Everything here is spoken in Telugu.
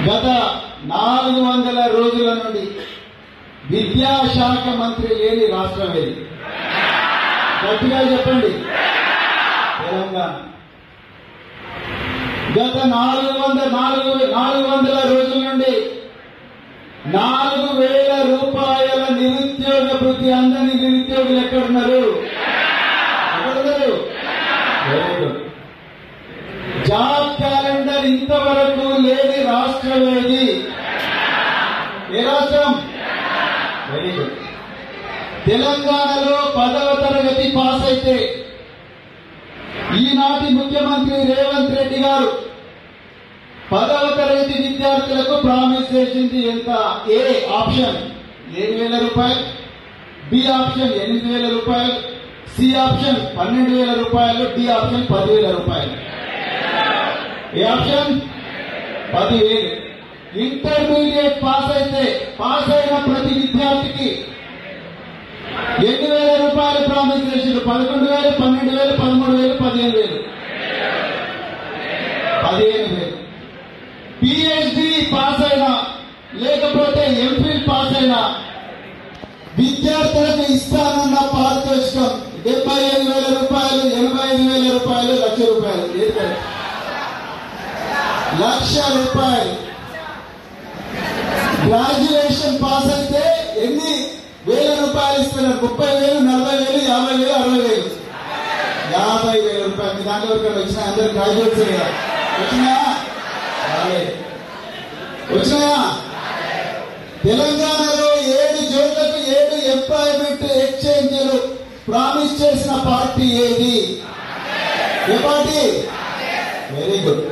గత 400 రోజుల నుండి విద్యాశాఖ మంత్రి లేని రాష్ట్రం ఏది? గట్టిగా చెప్పండి. తెలంగాణ. గత 400 రోజుల నుండి 4,000 రూపాయల నిరుద్యోగ భృతి అందని నిరుద్యోగులు ఎక్కడున్నారు? Very good. జాబ్ క్యాలెండర్ ఇంతవరకు లేని రాష్ట్రం ఏది? ఏ రాష్ట్రం? Very good. తెలంగాణలో 10వ తరగతి పాస్ అయితే ఈనాటి ముఖ్యమంత్రి రేవంత్ రెడ్డి గారు 10వ తరగతి విద్యార్థులకు ప్రామిస్ చేసింది ఎంత? ఏ ఆప్షన్ 7,000 రూపాయలు, బి ఆప్షన్ 8,000 రూపాయలు, సి ఆప్షన్ 12,000 రూపాయలు, డి ఆప్షన్ 10,000 రూపాయలు. ఏ ఆప్షన్? 10,000. ఇంటర్మీడియట్ పాస్ అయితే పాస్ అయిన ప్రతి విద్యార్థికి 8,000 రూపాయలు ప్రామిస్ చేసిండు. 11,000, 12,000, 13,000, 15,000. 15,000. పిహెచ్డి పాస్ అయినా లేకపోతే ఎంఫిల్ పాస్ అయినా విద్యార్థులకు ఇస్తానన్న పారితోషికం 75,000 రూపాయలు, 85,000 రూపాయలు, 1,00,000 రూపాయలు. ₹1,00,000. గ్రాడ్యుయేషన్ పాస్ అయితే ఎన్ని వేల రూపాయలు ఇస్తున్నారు? 30,000, 40,000, 50,000, 60,000. 50,000 రూపాయలు. మీ దాంట్లో వచ్చిన అందరు గ్రాడ్యుయేట్స్ వచ్చినాయా? వచ్చినాయా? తెలంగాణలో 7 జోన్లకు 7 ఎంప్లాయ్మెంట్ ఎక్స్చేంజ్లు ప్రామిస్ చేసిన పార్టీ ఏది? ఏ పార్టీ? Very good.